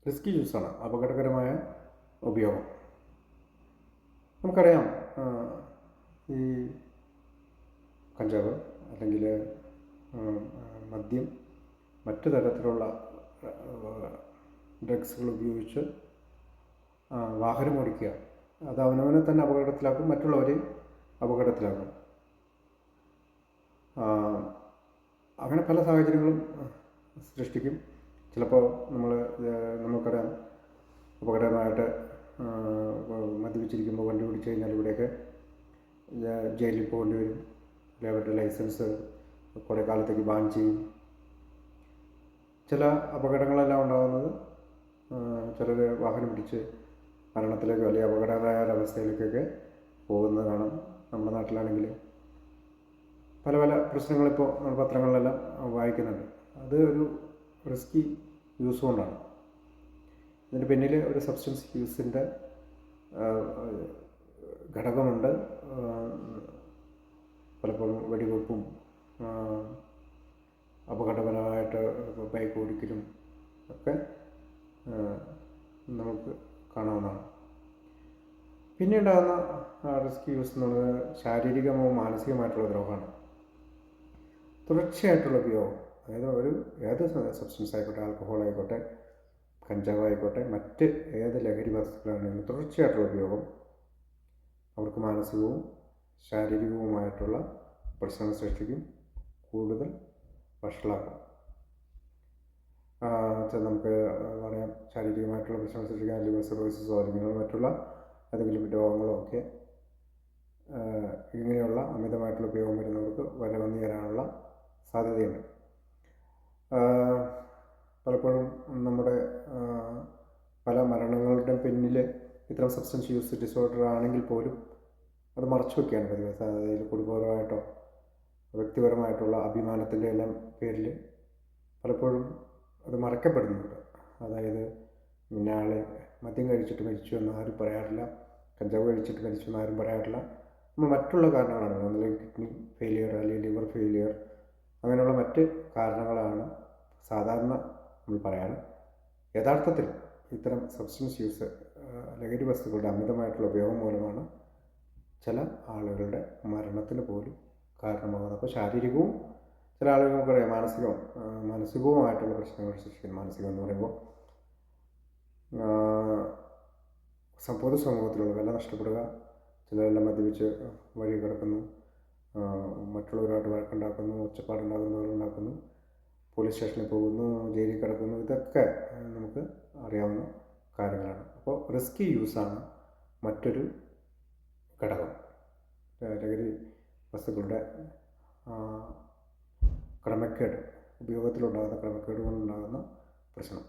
Risky യൂസാണ്, അപകടകരമായ ഉപയോഗം. നമുക്കറിയാം, ഈ കഞ്ചാവ് അല്ലെങ്കിൽ മദ്യം, മറ്റു തരത്തിലുള്ള ഡ്രഗ്സുകൾ ഉപയോഗിച്ച് വാഹനം ഓടിക്കുക, അത് അവനവനെ തന്നെ അപകടത്തിലാക്കും, മറ്റുള്ളവരെയും അപകടത്തിലാക്കും. അങ്ങനെ പല സാഹചര്യങ്ങളും സൃഷ്ടിക്കും. ചിലപ്പോൾ നമുക്കറിയാം, അപകടമായിട്ട് മദ്യപിച്ചിരിക്കുമ്പോൾ വണ്ടി ഓടിച്ചു കഴിഞ്ഞാൽ ഇവിടെയൊക്കെ ജയിലിൽ പോകേണ്ടി വരും, അല്ലെങ്കിൽ അവരുടെ ലൈസൻസ് കുറേ കാലത്തേക്ക് ബാൻ ചെയ്യും. ചില അപകടങ്ങളെല്ലാം ഉണ്ടാകുന്നത് ചിലർ വാഹനം പിടിച്ച് മരണത്തിലേക്കോ അല്ലെങ്കിൽ അപകടകരമായ ഒരവസ്ഥയിലേക്കൊക്കെ പോകുന്നത് കാണാം. നമ്മുടെ നാട്ടിലാണെങ്കിൽ പല പല പ്രശ്നങ്ങളിപ്പോൾ പത്രങ്ങളിലെല്ലാം വായിക്കുന്നുണ്ട്. അത് ഒരു റിസ്കി യൂസ് കൊണ്ടാണ്. ഇതിന് പിന്നിൽ ഒരു സബ്സ്റ്റൻസ് യൂസിൻ്റെ ഘടകമുണ്ട്. പലപ്പോഴും വെടിവെപ്പും അപകടപരമായിട്ട് ബൈക്ക് ഓടിക്കലും ഒക്കെ നമുക്ക് കാണാവുന്നതാണ്. പിന്നെ ഉണ്ടാകുന്ന റിസ്കി യൂസ് എന്നുള്ളത് ശാരീരികമോ മാനസികമായിട്ടുള്ള ദ്രോഹമാണ്. തുടർച്ചയായിട്ടുള്ള ഉപയോഗം, അതായത് ഏത് സബ്സ്റ്റൻസ് ആയിക്കോട്ടെ, ആൽക്കഹോൾ ആയിക്കോട്ടെ, കഞ്ചാവ് ആയിക്കോട്ടെ, മറ്റ് ഏത് ലഹരി വസ്തുക്കളാണെങ്കിലും തുടർച്ചയായിട്ടുള്ള ഉപയോഗം അവർക്ക് മാനസികവും ശാരീരികവുമായിട്ടുള്ള പ്രശ്നങ്ങൾ സൃഷ്ടിക്കും, കൂടുതൽ വഷളാക്കും. നമുക്ക് പറയാം, ശാരീരികമായിട്ടുള്ള പ്രശ്നങ്ങൾ സൃഷ്ടിക്കാൻ ലിവർ സിറോസിസോ അല്ലെങ്കിൽ മറ്റുള്ള ഏതെങ്കിലും രോഗങ്ങളോ ഒക്കെ ഇങ്ങനെയുള്ള അമിതമായിട്ടുള്ള ഉപയോഗം വരുന്നവർക്ക് വന്നു ചേരാനുള്ള സാധ്യതയുണ്ട്. പലപ്പോഴും നമ്മുടെ പല മരണങ്ങളുടെ പിന്നിൽ ഇത്തരം സബ്സ്റ്റൻസ് യൂസ് ഡിസോർഡർ ആണെങ്കിൽ പോലും അത് മറച്ചു വയ്ക്കുകയാണ് പതിവ്. അതായത് കുടുംബപരമായിട്ടോ വ്യക്തിപരമായിട്ടുള്ള അഭിമാനത്തിൻ്റെ എല്ലാം പേരിൽ പലപ്പോഴും അത് മറക്കപ്പെടുന്നുണ്ട്. അതായത് ഇന്നയാൾ മദ്യം കഴിച്ചിട്ട് മരിച്ചു എന്ന് ആരും പറയാറില്ല, കഞ്ചാവ് കഴിച്ചിട്ട് മരിച്ചു എന്ന് ആരും പറയാറില്ല. നമ്മൾ മറ്റുള്ള കാരണങ്ങളാണ്, ഒന്നുകിൽ കിഡ്നി ഫെയിലിയർ അല്ലെങ്കിൽ ലിവർ ഫെയിലിയർ, അങ്ങനെയുള്ള മറ്റ് കാരണങ്ങളാണ് സാധാരണ നമ്മൾ പറയാറ്. യഥാർത്ഥത്തിൽ ഇത്തരം സബ്സ്റ്റൻസ് യൂസ്, ലഹരി വസ്തുക്കളുടെ അമിതമായിട്ടുള്ള ഉപയോഗം മൂലമാണ് ചില ആളുകളുടെ മരണത്തിന് പോലും കാരണമാകുന്നത്. അപ്പോൾ ശാരീരികവും, ചില ആളുകൾ നമുക്കറിയാം മാനസികവുമായിട്ടുള്ള പ്രശ്നങ്ങൾ സൃഷ്ടിക്കുന്നു. മാനസികം എന്ന് പറയുമ്പോൾ പൊതുസമൂഹത്തിലുള്ള വില നഷ്ടപ്പെടുക, ചിലരെല്ലാം മദ്യപിച്ച് വഴി കിടക്കുന്നു, മറ്റുള്ളവരുമായിട്ട് വഴക്കുണ്ടാക്കുന്നു, ഒച്ചപ്പാടുണ്ടാക്കുന്നു, പോലീസ് സ്റ്റേഷനിൽ പോകുന്നു, ജയിലിൽ കിടക്കുന്നു. ഇതൊക്കെ നമുക്ക് അറിയാവുന്ന കാര്യങ്ങളാണ്. അപ്പോൾ റിസ്കി യൂസാണ് മറ്റൊരു ഘടകം, ലഹരി വസ്തുക്കളുടെ ക്രമക്കേട്, ഉപയോഗത്തിലുണ്ടാകുന്ന ക്രമക്കേട് കൊണ്ടുണ്ടാകുന്ന പ്രശ്നം.